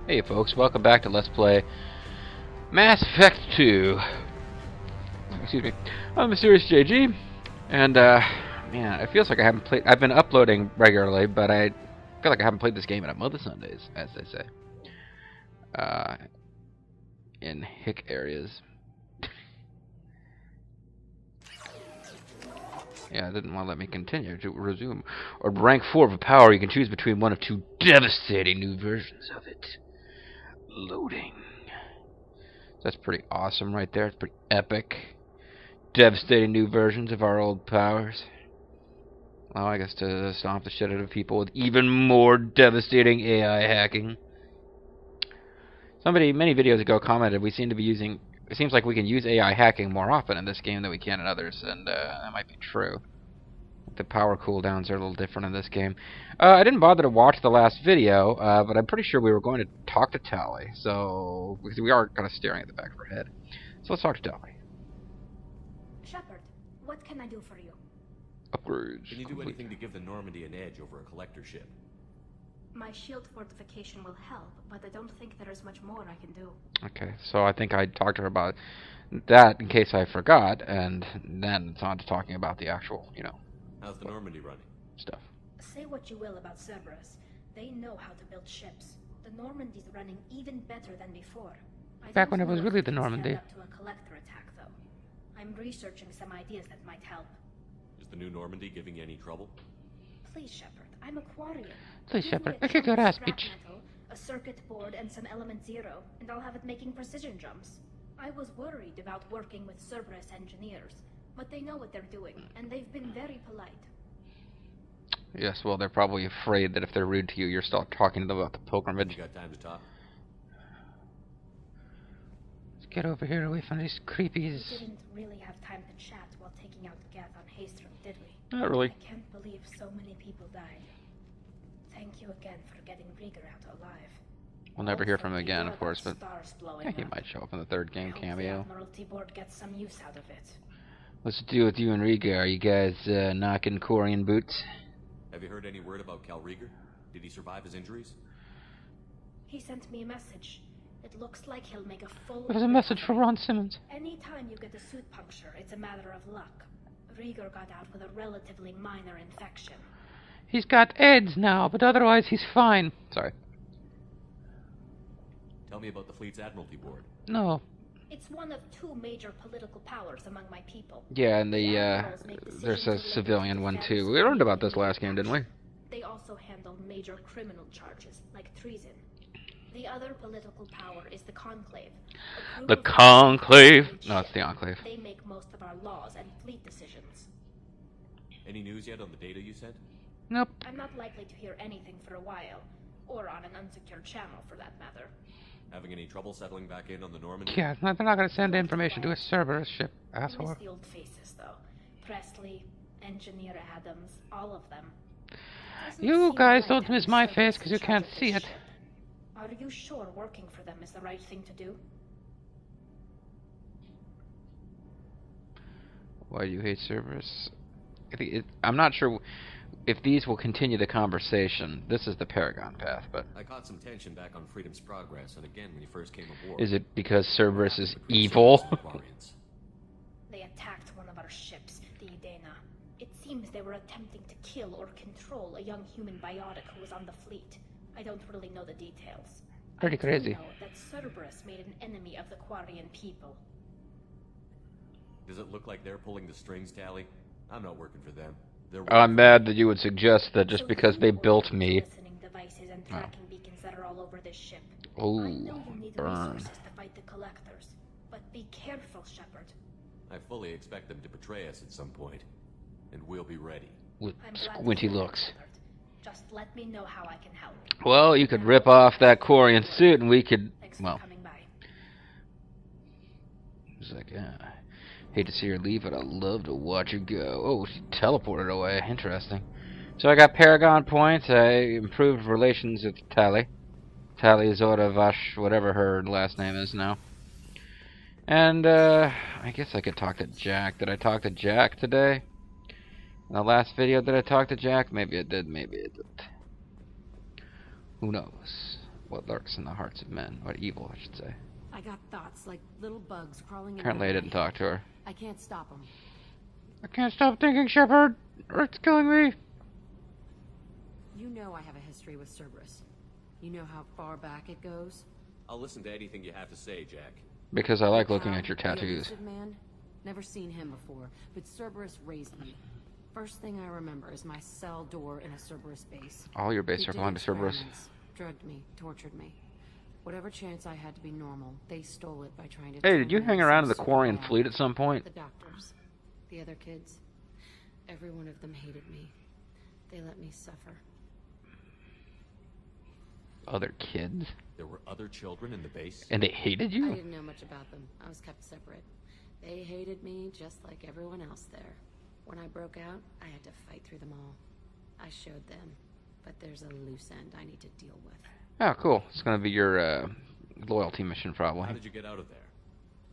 Hey folks, welcome back to Let's Play Mass Effect 2. Excuse me. I'm Mysterious JG, and man, it feels like I haven't played. I've been uploading regularly, but I feel like I haven't played this game in a month of Sundays, as they say. In hick areas. Yeah, it didn't want to let me continue to resume. Or rank 4 of a power, you can choose between one of two devastating new versions of it. Loading. That's pretty awesome right there. It's pretty epic. Devastating new versions of our old powers. Well, I guess to stomp the shit out of people with even more devastating AI hacking. Somebody many videos ago commented we seem to be using... It seems like we can use AI hacking more often in this game than we can in others, and that might be true. The power cooldowns are a little different in this game. I didn't bother to watch the last video, but I'm pretty sure we were going to talk to Tali, so because we are kind of staring at the back of her head. So let's talk to Tali. Shepard, what can I do for you? Upgrades. Can you do anything to give the Normandy an edge over a collector ship? My shield fortification will help, but I don't think there is much more I can do. Okay, so I think I talked to her about that in case I forgot, and then it's on to talking about the actual, you know... How's the Normandy running? Stuff. Say what you will about Cerberus. They know how to build ships. The Normandy's running even better than before. Back when it was really the Normandy. Up to a collector attack, though. I'm researching some ideas that might help. Is the new Normandy giving you any trouble? Please, Shepard. I'm a Quarian. Please, Give me Shepard. a I kick your chunk of ass, scrap bitch. metal, a circuit board, and some element 0, and I'll have it making precision jumps. I was worried about working with Cerberus engineers, but they know what they're doing, and they've been very polite. Yes, well, they're probably afraid that if they're rude to you, you're still talking to them about the pilgrimage. You got time to talk? Let's get over here away from these creepies. We didn't really have time to chat while taking out Gath on Haystrom, did we? Not really. I can't believe so many people died. Thank you again for getting Rieger out alive. We'll never hear from him again, of Hopefully course, but stars blowing yeah, he up. might show up in the third game I hope cameo. The Admiralty board gets some use out of it. What's to do with you and Riga? Are you guys knocking Corian boots? Have you heard any word about Cal Rieger? Did he survive his injuries? He sent me a message. It looks like he'll make a full... There's a message for Ron Simmons. Anytime you get a suit puncture, it's a matter of luck. Rieger got out with a relatively minor infection. He's got AIDS now, but otherwise he's fine. Sorry. Tell me about the fleet's Admiralty board. No. It's one of two major political powers among my people. Yeah, and Admirals make there's a decisions civilian one related to too. We learned about this last game, didn't we? They also handle major criminal charges, like treason. The other political power is the Conclave. a group The of Conclave. people No, it's the Enclave. They make most of our laws and fleet decisions. Any news yet on the data you sent? Nope. I'm not likely to hear anything for a while, or on an unsecured channel for that matter. Having any trouble settling back in on the Normandy? Yeah, they're not going to send information to a Cerberus ship, I miss asshole. the old faces, though. Presley, Engineer Adams, all of them. Doesn't You seem guys right don't to have miss my Cerberus face because you in charge can't of see this it. ship. Are you sure working for them is the right thing to do? Why do you hate Cerberus? I'm not sure if these will continue the conversation. This is the Paragon path, but I caught some tension back on Freedom's Progress, and again when you first came aboard. is it because Cerberus is Between evil? Cerberus and Quarians. They attacked one of our ships, the Idena. It seems they were attempting to kill or control a young human biotic who was on the fleet. I don't really know the details. Pretty I do crazy. know that Cerberus made an enemy of the Quarian people. Does it look like they're pulling the strings, Tali? I'm not working for them. They're I'm mad that you would suggest that just So because you they ordered built these me. listening devices and tracking beacons that are all over this ship. Oh, I know you need burn. resources to fight the collectors, but be careful, Shepard. I fully expect them to betray us at some point, and we'll be ready. With I'm glad to squinty hear that, looks. Shepard. Just let me know how I can help. Well, you could rip off that Corian suit and we could, Thanks for well, coming by. it's like, hate to see her leave, but I'd love to watch her go. Oh, she teleported away. Interesting. So I got Paragon points. I improved relations with Tali'Zorah, whatever her last name is now. And, I guess I could talk to Jack. Did I talk to Jack today? In the last video, did I talk to Jack? Maybe I did, maybe I didn't. Who knows? what lurks in the hearts of men. What evil, I should say. I got thoughts like little bugs crawling in Apparently I didn't talk to her. I can't stop them. I can't stop thinking, Shepard! It's killing me! You know I have a history with Cerberus. You know how far back it goes? I'll listen to anything you have to say, Jack. Because I like looking at your The tattoos. elusive man? Never seen him before, but Cerberus raised me. First thing I remember is my cell door in a Cerberus base. All your base He are did belong to Cerberus. experiments, drugged me, tortured me. Whatever chance I had to be normal, they stole it by trying to... Hey, did you turn me hang into around in some the Quarian super fleet man. at some point? The doctors, the other kids, every one of them hated me. They let me suffer. Other kids? There were other children in the base? And they hated I you? didn't know much about them. I was kept separate. They hated me just like everyone else there. When I broke out, I had to fight through them all. I showed them, but there's a loose end I need to deal with. Oh, cool. It's gonna be your loyalty mission, probably. How did you get out of there?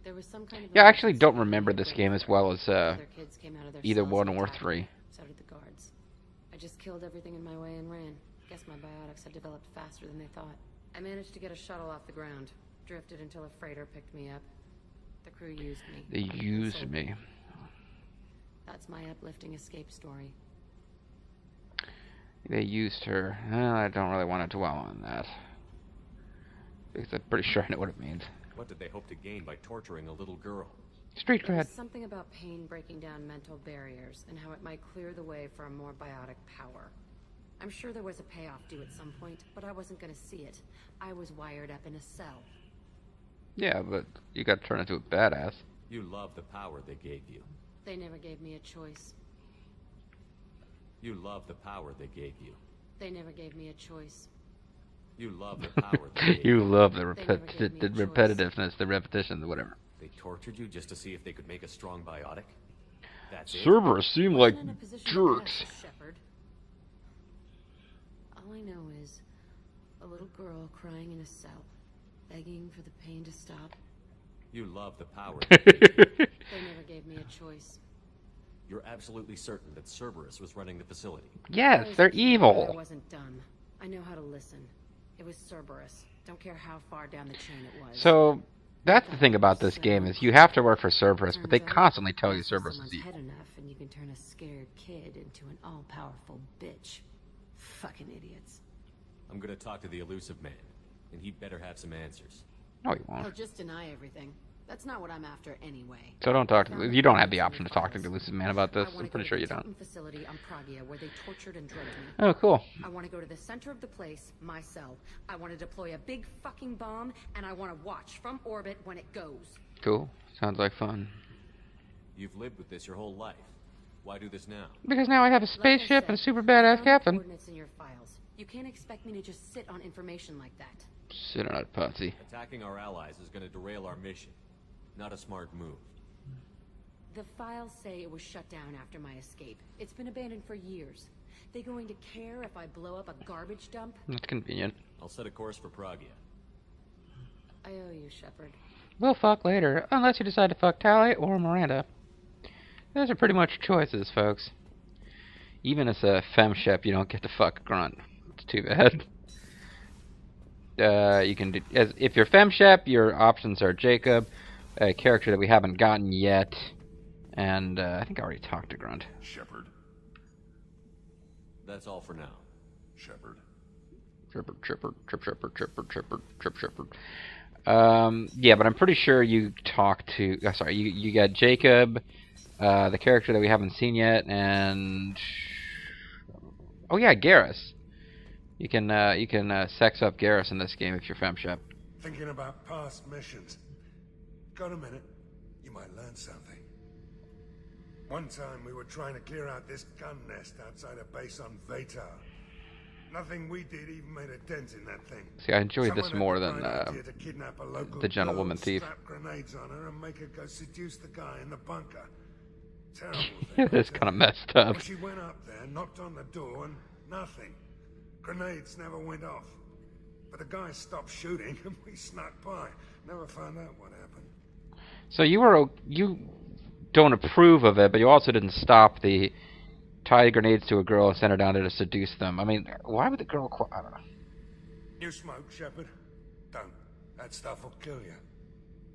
There was some kind of... Yeah, I actually don't remember this game as well as Other kids came out of their either cells 1 and or attacked 3. me. So did the guards. I just killed everything in my way and ran. Guess my biotics had developed faster than they thought. I managed to get a shuttle off the ground. Drifted until a freighter picked me up. The crew used me. They used Sold me. That's my uplifting escape story. They used her. I don't really want to dwell on that. Because I'm pretty sure I know what it means. What did they hope to gain by torturing a little girl? Street There was cred. something about pain breaking down mental barriers and how it might clear the way for a more biotic power. I'm sure there was a payoff due at some point, but I wasn't going to see it. I was wired up in a cell. Yeah, but you got to turn into a badass. You love the power they gave you. They never gave me a choice. You love the power they gave you. They never gave me a choice. You love the power they gave You you. love the, They never gave me a choice. repetitiveness, the repetition, the whatever. They tortured you just to see if they could make a strong biotic? That's it? Cerberus seem like Wasn't in a position to jerks. ask, Shepard. All I know is a little girl crying in a cell, begging for the pain to stop. You love the power they gave you. They never gave me a choice. You're absolutely certain that Cerberus was running the facility. Yes, I was they're a kid, but I evil. wasn't dumb. I know how to listen. It was Cerberus. Don't care how far down the chain it was. So, that's the thing about this game, is you have to work for Cerberus, but they constantly tell you Cerberus is evil. Head enough and you can turn a scared kid into an all-powerful bitch. Fucking idiots. I'm gonna talk to the elusive man, and he'd better have some answers. No, you Oh, won't. just deny everything. That's not what I'm after anyway. So don't talk to... You don't have the option to talk to the elusive man about this. I wanna I'm pretty go sure to you the don't. Titan facility on Pragia where they tortured and drugged me. Oh, cool. I want to go to the center of the place, my cell. I want to deploy a big fucking bomb, and I want to watch from orbit when it goes. Cool. Sounds like fun. You've lived with this your whole life. Why do this now? Because now I have a Like I spaceship said, and a super I badass found the captain. coordinates in your files. You can't expect me to just sit on information like that. Sit on it, Potsy. Attacking our allies is gonna derail our mission. Not a smart move. The files say it was shut down after my escape. It's been abandoned for years. They going to care if I blow up a garbage dump? That's convenient. I'll set a course for Pragia. I owe you, Shepard. We'll fuck later, unless you decide to fuck Tali or Miranda. Those are pretty much choices, folks. Even as a femshep, you don't get to fuck Grunt. It's too bad. You can do, if you're femshep, your options are Jacob, a character that we haven't gotten yet, and I think I already talked to Grunt. Shepard. That's all for now. Shepard. Tripper. Yeah, but I'm pretty sure you talked to. Sorry, you got Jacob, the character that we haven't seen yet, and oh yeah, Garrus. You can sex up Garrus in this game if you're femshep. Thinking about past missions. Got a minute? You might learn something. One time we were trying to clear out this gun nest outside a base on Vatar. Nothing we did even made a dent in that thing. See, I enjoyed this Someone more had than the bright idea to kidnap a local the gentlewoman girl, thief. strap grenades on her and make her go seduce the guy in the bunker. Terrible thing. It is kind of messed up. Well, she went up there, knocked on the door, and nothing. Grenades never went off. But the guy stopped shooting, and we snuck by. Never found out what happened. So you don't approve of it, but you also didn't stop the tie grenades to a girl and send her down there to seduce them. I mean, why would the girl? I don't know. You smoke, Shepard? Don't. That stuff will kill you.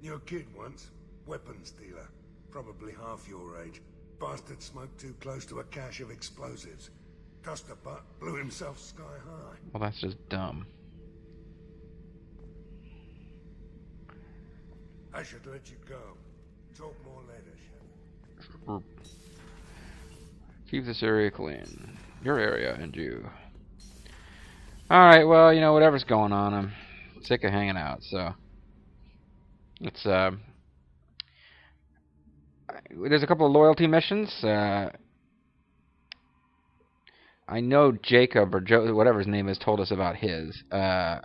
You're a kid once. Weapons dealer. Probably half your age. Bastard smoked too close to a cache of explosives. Tossed a butt, blew himself sky high. Well, that's just dumb. I should let you go. Talk more later, Shepard. Keep this area clean. Your area and you. Alright, well, you know, whatever's going on, I'm sick of hanging out, so... It's, there's a couple of loyalty missions. I know Jacob, or Joe, whatever his name is, told us about his. I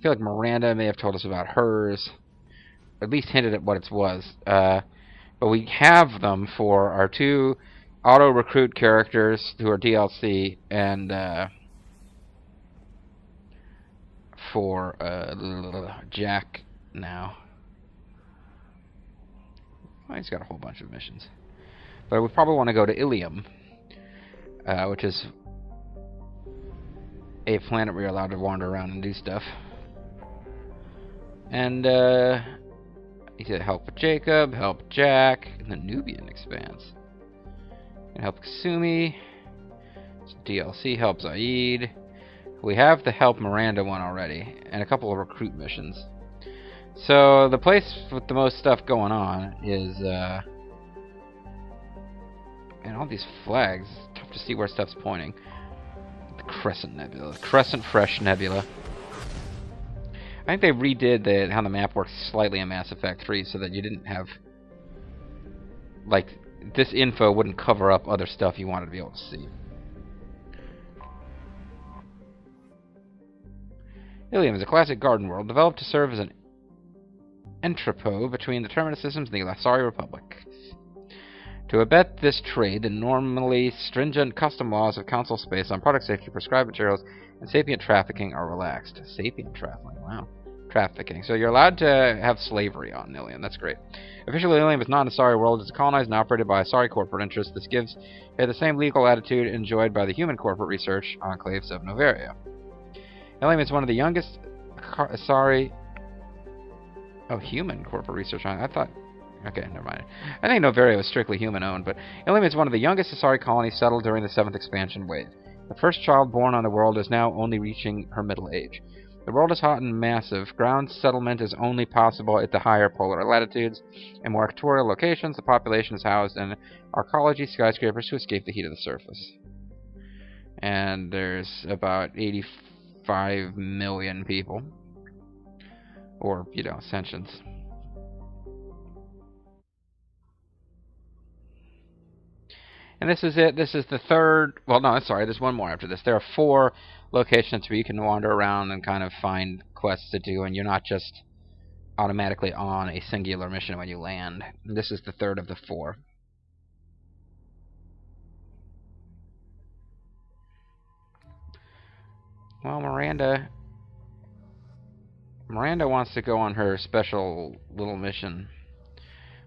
feel like Miranda may have told us about hers. Or at least hinted at what it was. But we have them for our 2 auto-recruit characters who are DLC, and for Jack now. Well, he's got a whole bunch of missions. But we probably want to go to Ilium, which is a planet where you're allowed to wander around and do stuff. And he said help Jacob, help Jack, and the Nubian expanse. And help Kasumi. DLC, help Zaid. We have the help Miranda one already, and a couple of recruit missions. So the place with the most stuff going on is, and all these flags. It's tough to see where stuff's pointing. The Crescent Nebula, the Crescent Fresh Nebula. I think they redid how the map works slightly in Mass Effect 3, so that you didn't have, like, this info wouldn't cover up other stuff you wanted to be able to see. Ilium is a classic garden world developed to serve as an entrepot between the Terminus systems and the Lasari Republic. To abet this trade, the normally stringent custom laws of Council space on product safety, prescribed materials, and sapient trafficking are relaxed. Sapient trafficking, wow. Trafficking. So you're allowed to have slavery on Ilium. That's great. Officially, Ilium is not an Asari world. It's colonized and operated by Asari corporate interests. This gives it the same legal attitude enjoyed by the human corporate research enclaves of Noveria. Ilium is one of the youngest Asari... Oh, human corporate research. I thought... Okay, never mind. I think Noveria was strictly human-owned, but Ilium is one of the youngest Asari colonies settled during the 7th expansion wave. The first child born on the world is now only reaching her middle age. The world is hot and massive. Ground settlement is only possible at the higher polar latitudes. In more equatorial locations, the population is housed in arcology skyscrapers to escape the heat of the surface. And there's about 85 million people. Or, you know, sentients. And this is it. This is the third... Well, no, sorry. There's one more after this. There are 4 locations where you can wander around and kind of find quests to do, and you're not just automatically on a singular mission when you land. And this is the third of the 4. Well, Miranda wants to go on her special little mission,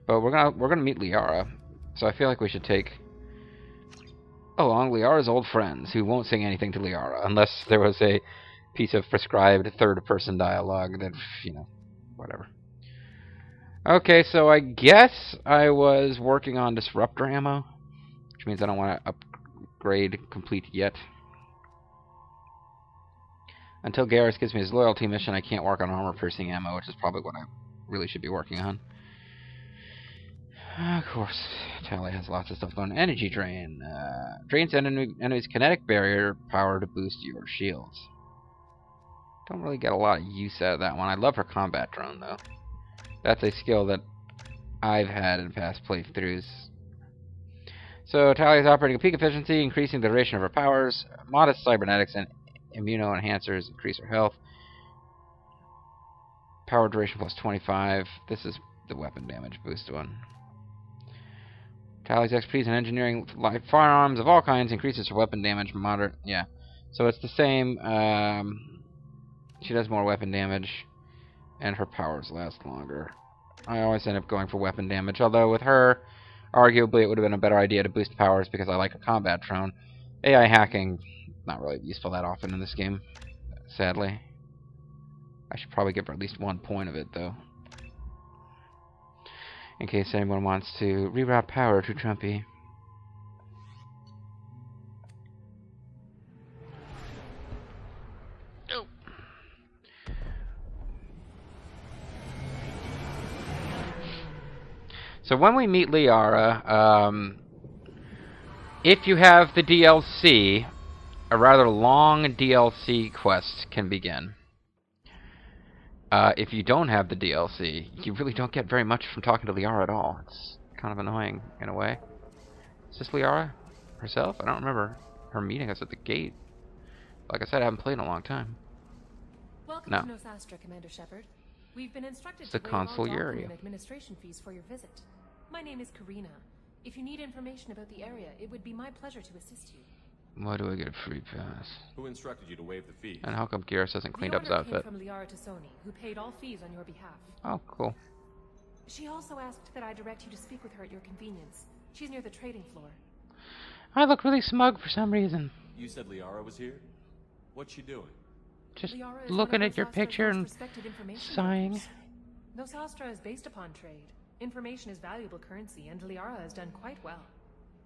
but we're gonna meet Liara, so I feel like we should take along Liara's old friends, who won't sing anything to Liara unless there was a piece of prescribed third-person dialogue that, you know, whatever. Okay, so I guess I was working on disruptor ammo, which means I don't want to upgrade complete yet. Until Garrus gives me his loyalty mission, I can't work on armor-piercing ammo, which is probably what I really should be working on. Of course, Tali has lots of stuff going on. Energy drain. Drains enemy's kinetic barrier power to boost your shields. Don't really get a lot of use out of that one. I love her combat drone, though. That's a skill that I've had in past playthroughs. So Tali is operating at peak efficiency, increasing the duration of her powers. Modest cybernetics and immuno-enhancers increase her health. Power duration plus 25. This is the weapon damage boost one. Tali's expertise in engineering light firearms of all kinds increases her weapon damage moderate. Yeah. So it's the same. She does more weapon damage, and her powers last longer. I always end up going for weapon damage, although with her, arguably it would have been a better idea to boost powers because I like a combat drone. AI hacking, not really useful that often in this game, sadly. I should probably give her at least 1 point of it, though. In case anyone wants to reroute power to Trumpy. Oh. So when we meet Liara, if you have the DLC, a rather long DLC quest can begin. If you don't have the DLC, you really don't get very much from talking to Liara at all. It's kind of annoying, in a way. Is this Liara herself? I don't remember her meeting us at the gate. Like I said, I haven't played in a long time. Welcome No. to Nosastra, Commander Shepard. We've been instructed It's to the waive all consul document area. and administration fees for your visit. My name is Karina. If you need information about the area, it would be my pleasure to assist you. Why do I get a free pass? Who instructed you to waive the fee? And how come Garrus hasn't cleaned the up his order came outfit? from Liara Tassoni, who paid all fees on your behalf. Oh, cool. She also asked that I direct you to speak with her at your convenience. She's near the trading floor. I look really smug for some reason. You said Liara was here? What's she doing? Just Liara is looking one of at your Nosastra's picture most and respected information sighing. brokers. Nosastra is based upon trade. Information is valuable currency, and Liara has done quite well.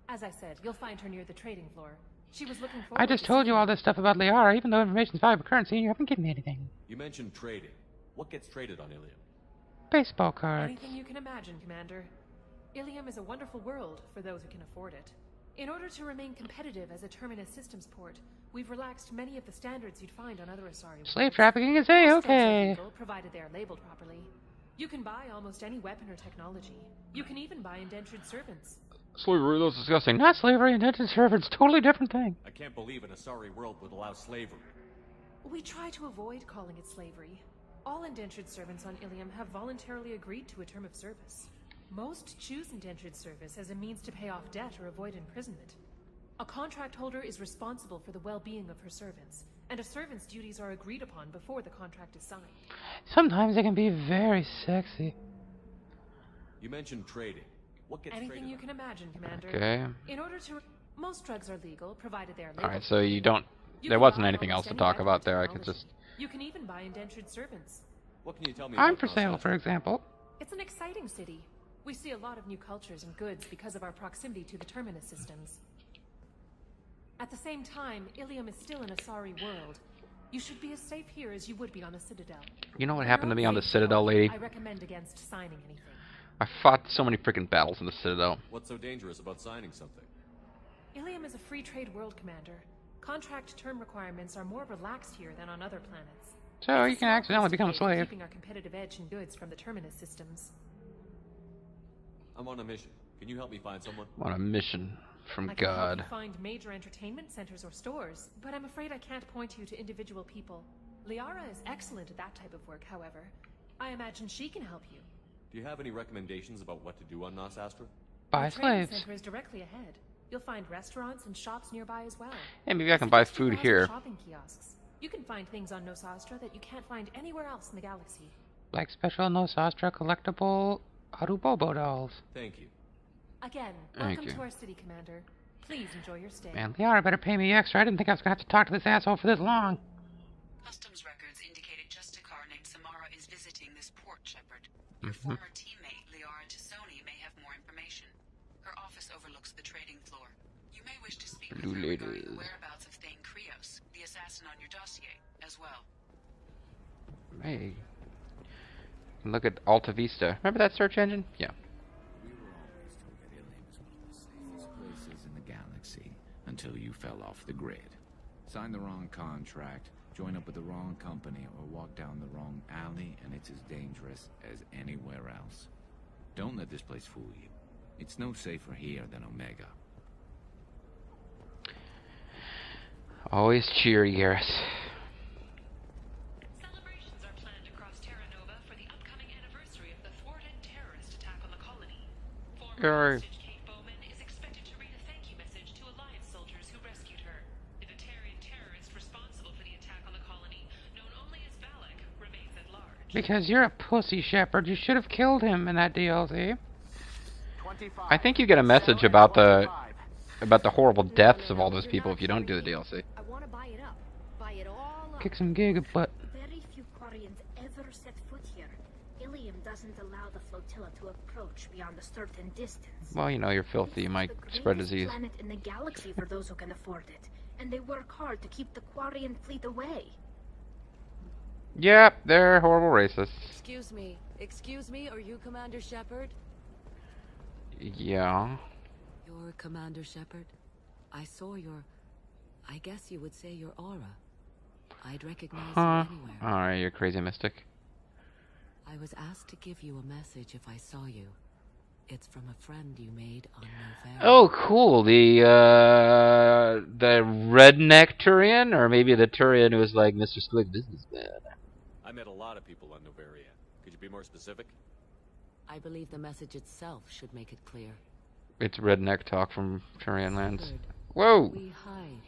As I said, you'll find her near the trading floor. She was looking forward I just to told you seeing all this stuff about Liara, even though information's valuable currency, and you haven't given me anything. You mentioned trading. What gets traded on Ilium? Baseball cards. anything you can imagine, Commander. Ilium is a wonderful world for those who can afford it. In order to remain competitive as a Terminus systems port, we've relaxed many of the standards you'd find on other Asari Slave worlds. trafficking is Most drugs are A-okay. legal, provided they are labeled properly. You can buy almost any weapon or technology. You can even buy indentured servants. Slavery, that's disgusting. Not slavery, indentured servants, totally different thing. I can't believe an Asari world would allow slavery. We try to avoid calling it slavery. All indentured servants on Ilium have voluntarily agreed to a term of service. Most choose indentured service as a means to pay off debt or avoid imprisonment. A contract holder is responsible for the well-being of her servants, and a servant's duties are agreed upon before the contract is signed. Sometimes they can be very sexy. You mentioned trading. What gets Anything traded you on? can imagine, Commander. Okay. In order to... Most drugs are legal, provided they are labeled. Alright, so you don't... You There can wasn't buy anything else almost to any talk weapon about or there. I could technology. just... You can even buy indentured servants. What can you tell me I'm about for sale, Nosastra? for example. It's an exciting city. We see a lot of new cultures and goods because of our proximity to the Terminus systems. At the same time, Ilium is still an Asari world. You should be as safe here as you would be on the Citadel. You know what For happened to your me on own the safety, Citadel, though, lady? I recommend against signing anything. I fought so many freaking battles in the Citadel. What's so dangerous about signing something? Ilium is a free trade world, Commander. Contract term requirements are more relaxed here than on other planets. So It's you can smart accidentally become a place to be, slave. keeping our competitive edge in goods from the Terminus systems. I'm on a mission. Can you help me find someone? On a mission from I can help God. you find major entertainment centers or stores, but I'm afraid I can't point you to individual people. Liara is excellent at that type of work, however. I imagine she can help you. Do you have any recommendations about what to do on Nosastra? Buy The training slaves. center is directly ahead. You'll find restaurants and shops nearby as well. Hey, maybe I can buy Suggest you food browse here. the shopping kiosks. You can find things on Nosastra that you can't find anywhere else in the galaxy. Like special Nosastra collectible Arubobo dolls. Thank you. Again, Thank welcome you. to our city, Commander. Please enjoy your stay. Man, Liara better pay me extra. I didn't think I was gonna have to talk to this asshole for this long. Customs records indicated just a car named Samara is visiting this port, Shepard. Your former teammate, Liara Tassoni, may have more information. Her office overlooks the trading floor. You may wish to speak with her regarding the Ladies. whereabouts of Thane Krios, the assassin on your dossier, as well. Hey. Look at Alta Vista. Remember that search engine? Yeah. We were always told that Ilium is one of the safest places in the galaxy until you fell off the grid. Sign the wrong contract, join up with the wrong company, or walk down the wrong alley, and it's as dangerous as anywhere else. Don't let this place fool you. It's no safer here than Omega. Always cheery, Garrus. Celebrations are planned across Terra Nova for the upcoming anniversary of the thwarted terrorist attack on the colony. Former hostage Kate Bowman is expected to read a thank you message to Alliance soldiers who rescued her. The Batarian terrorist responsible for the attack on the colony, known only as Valak, remains at large. Because you're a pussy, Shepard. You should have killed him in that DLC. I think you get a message about the horrible deaths of all those people if you don't do the DLC. I want to buy it up. Buy it all up. Kick some giga butt. Very few Quarian Terrans ever set foot here, Ilium doesn't allow the flotilla to approach beyond a certain distance. Well, you know, you're filthy. You might spread disease. Planet in the galaxy for those who can afford it, and they work hard to keep the Quarian fleet away. Yep, they're horrible racists. Excuse me, are you Commander Shepard? Yeah. You're Commander Shepard? I saw I guess you would say your aura. I'd recognize you anywhere. Alright, you're crazy mystic. I was asked to give you a message if I saw you. It's from a friend you made on Novaria. Oh, cool. The redneck Turian? Or maybe the Turian who was like Mr. Slick businessman. I met a lot of people on Novaria. Could you be more specific? I believe the message itself should make it clear. It's redneck talk from Turian lands. Whoa! We hide.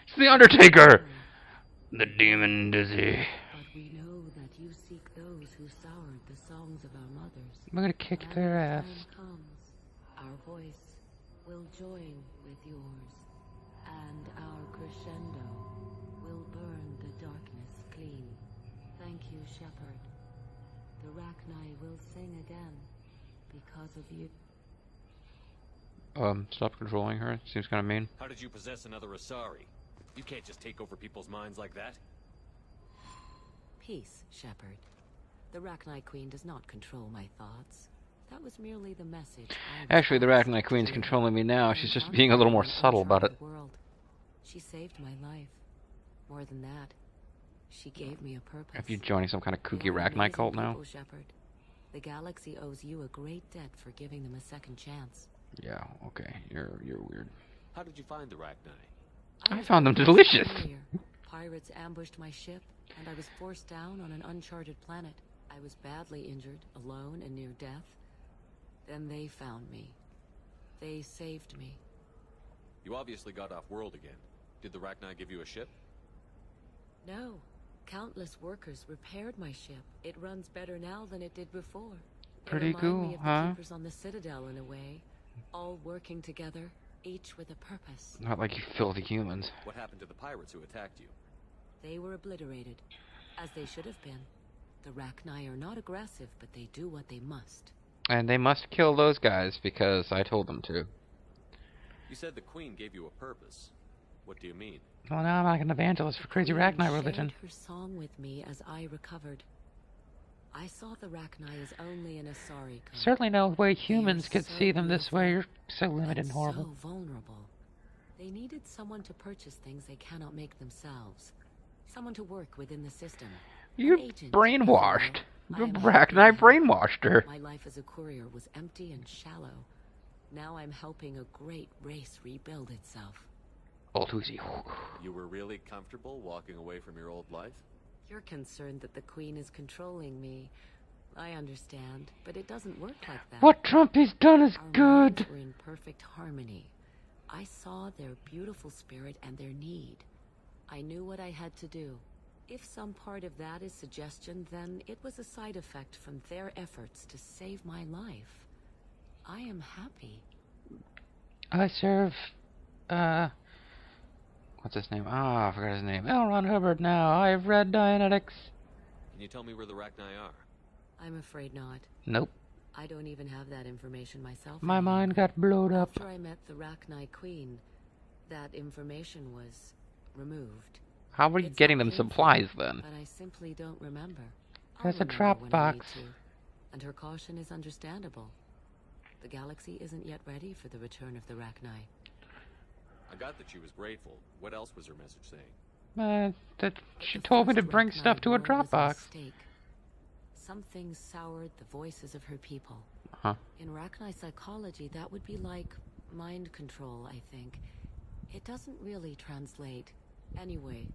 It's the Undertaker! The demon dizzy. But we know that you seek those who soured the songs of our mothers. I'm gonna kick their ass. When the time comes, our voice will join with yours, and our crescendo will burn the darkness clean. Thank you, Shepard. The Rachni will sing again because of you. Stop controlling her. Seems kind of mean. How did you possess another Asari? You can't just take over people's minds like that. Peace, Shepard. The Rachni Queen does not control my thoughts. That was merely the message. Actually, the Rachni Queen's controlling me now. She's just being a little more subtle about it. She saved my life. More than that, she gave me a purpose. Are you joining some kind of kooky Rachni cult now? Shepard. The galaxy owes you a great debt for giving them a second chance. Yeah, okay. You're weird. How did you find the Rachni? I found them delicious. Pirates ambushed my ship, and I was forced down on an uncharted planet. I was badly injured, alone and near death. Then they found me. They saved me. You obviously got off world again. Did the Rachni give you a ship? No. Countless workers repaired my ship. It runs better now than it did before. Pretty cool, me of huh? The keepers on the Citadel in a way, all working together, each with a purpose. Not like you filthy humans. What happened to the pirates who attacked you? They were obliterated, as they should have been. The Rachni are not aggressive, but they do what they must. And they must kill those guys because I told them to. You said the Queen gave you a purpose. What do you mean? Well, now I'm like an evangelist for crazy Rachni religion. Her song with me as I recovered. I saw the Rachni as only an Asari code. Certainly no way humans could see them this way. You're so limited and horrible. So vulnerable. They needed someone to purchase things they cannot make themselves. Someone to work within the system. You brainwashed. The Rachni brainwashed her. My life as a courier was empty and shallow. Now I'm helping a great race rebuild itself. Old Uzi. You were really comfortable walking away from your old life? You're concerned that the Queen is controlling me. I understand, but it doesn't work like that. What Trump has done is Our good. minds were in perfect harmony. I saw their beautiful spirit and their need. I knew what I had to do. If some part of that is suggestion, then it was a side effect from their efforts to save my life. I am happy. I serve, what's his name? Ah, I forgot his name. L. Ron Hubbard now. I've read Dianetics. Can you tell me where the Rachni are? I'm afraid not. Nope. I don't even have that information myself. My mind got blowed up. After I met the Rachni Queen, that information was removed. How were you getting them supplies then? But I simply don't remember. There's a trap box. And her caution is understandable. The galaxy isn't yet ready for the return of the Rachni. I got that she was grateful. What else was her message saying? That she told me to bring stuff to a drop box. Some things soured the voices of her people. Huh. In Rachni psychology, that would be like mind control, I think. It doesn't really translate. Anyway,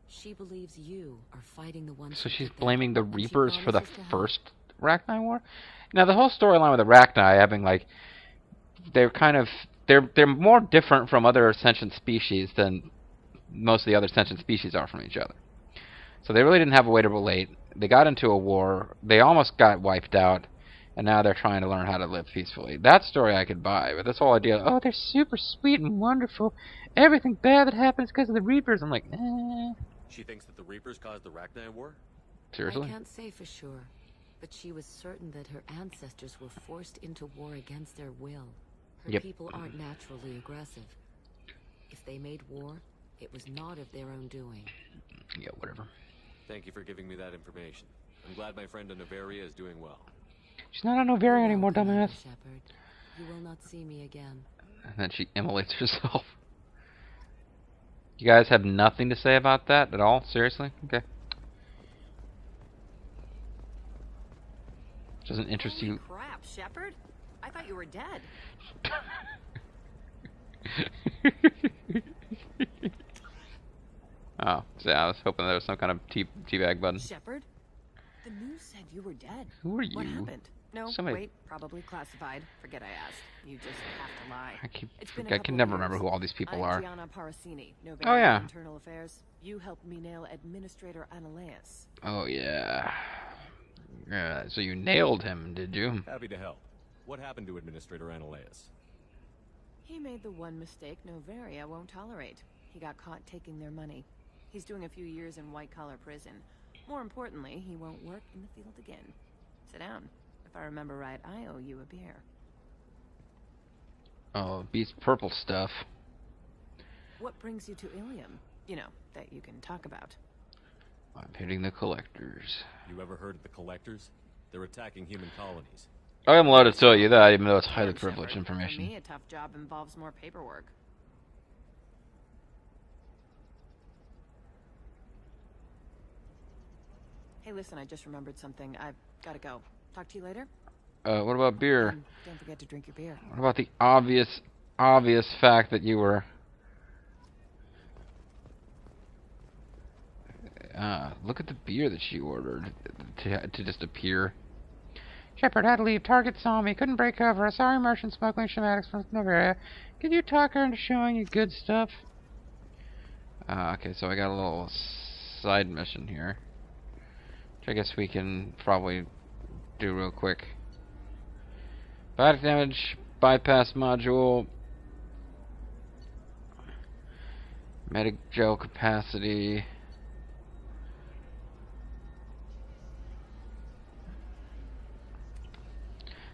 she believes you are fighting the ones. So who she's did that, blaming the and she Reapers for the promises to help. first Rachni War? Now the whole storyline with the Rachni having like they're more different from other sentient species than most of the other sentient species are from each other. So they really didn't have a way to relate. They got into a war, they almost got wiped out, and now they're trying to learn how to live peacefully. That story I could buy, but this whole idea, oh, they're super sweet and wonderful. Everything bad that happens because of the Reapers. I'm like, eh. She thinks that the Reapers caused the Rachni War? Seriously? I can't say for sure, but she was certain that her ancestors were forced into war against their will. Her Yep. people aren't naturally aggressive. If they made war, it was not of their own doing. Yeah, whatever. Thank you for giving me that information. I'm glad my friend in Novaria is doing well. She's not on Novaria anymore, Commander dumbass. Shepard. You will not see me again. And then she immolates herself. You guys have nothing to say about that at all? Seriously? Okay. Doesn't interest Holy you. crap, Shepard? I thought you were dead. Oh, so I was hoping there was some kind of teabag button. Shepard? The news said you were dead. Who are you? What happened? No, Somebody- wait, probably classified. Forget I asked. You just have to lie. I can never remember who all these people are. I'm Gianna Parasini, Novaria Oh, yeah. Internal Affairs. You helped me nail Administrator Analeus. Oh, yeah. Yeah, so you nailed him, did you? Happy to help. What happened to Administrator Analeus? He made the one mistake Novaria won't tolerate. He got caught taking their money. He's doing a few years in white-collar prison. More importantly, he won't work in the field again. Sit down. If I remember right, I owe you a beer. Oh, beast purple stuff. What brings you to Ilium? You know, that you can talk about. I'm hitting the collectors. You ever heard of the Collectors? They're attacking human colonies. I am allowed to tell you that, even though it's highly Damn, privileged Shepard. For information. me, a tough job involves more paperwork. Hey, listen, I just remembered something. I've got to go. Talk to you later. What about beer? And don't forget to drink your beer. What about the obvious fact that you were... look at the beer that she ordered to just appear. Shepard had to leave. Target saw me. Couldn't break cover. A sorry merchant smuggling schematics from Novaria. Could you talk her into showing you good stuff? Okay, so I got a little side mission here, which I guess we can probably do real quick. Biotic damage, bypass module, medic gel capacity.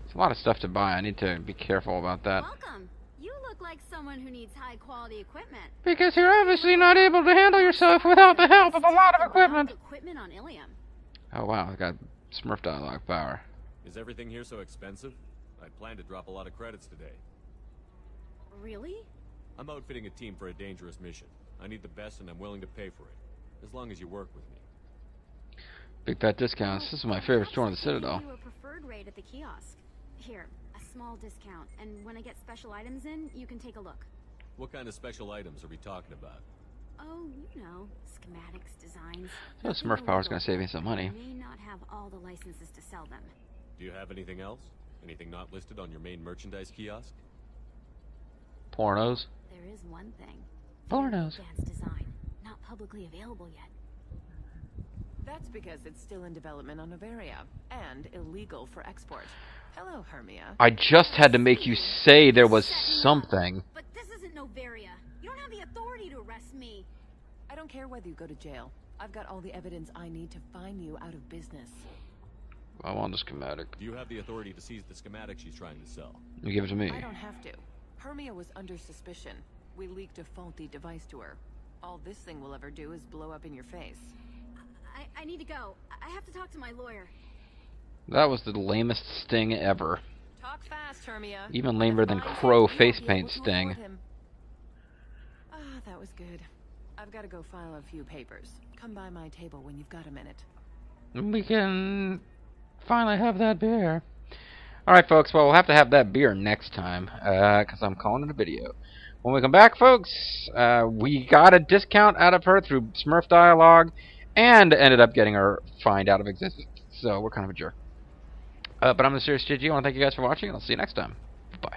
It's a lot of stuff to buy. I need to be careful about that. Welcome. You look like someone who needs high-quality equipment. Because you're obviously not able to handle yourself without the help of a lot of equipment. Equipment on Ilium. Oh wow, I got Smurf dialogue power. Is everything here so expensive? I plan to drop a lot of credits today. Really? I'm outfitting a team for a dangerous mission. I need the best and I'm willing to pay for it. As long as you work with me. Big fat discounts. This is my favorite store in the Citadel. You a preferred rate at the kiosk. Here, a small discount, and when I get special items in, you can take a look. What kind of special items are we talking about? Oh, you know, schematics, designs. So Smurf power's gonna save me some money. I may not have all the licenses to sell them. Do you have anything else? Anything not listed on your main merchandise kiosk? Pornos. There is one thing. Pornos. Advanced design, not publicly available yet. That's because it's still in development on Novaria, and illegal for export. Hello, Hermia. I just had to make you say there was something. But this isn't Novaria. You don't have the authority to arrest me. I don't care whether you go to jail. I've got all the evidence I need to find you out of business. I want the schematic. Do you have the authority to seize the schematic she's trying to sell? You give it to me. I don't have to. Hermia was under suspicion. We leaked a faulty device to her. All this thing will ever do is blow up in your face. I need to go. I have to talk to my lawyer. That was the lamest sting ever. Talk fast, Hermia. Even lamer than Crow face paint sting. Ah, that was good. I've got to go file a few papers. Come by my table when you've got a minute. We can finally have that beer. Alright, folks, well, we'll have to have that beer next time, because I'm calling it a video. When we come back, folks, we got a discount out of her through Smurf Dialogue, and ended up getting her fined out of existence. So, we're kind of a jerk. But I'm the Serious JG. I want to thank you guys for watching, and I'll see you next time. Bye.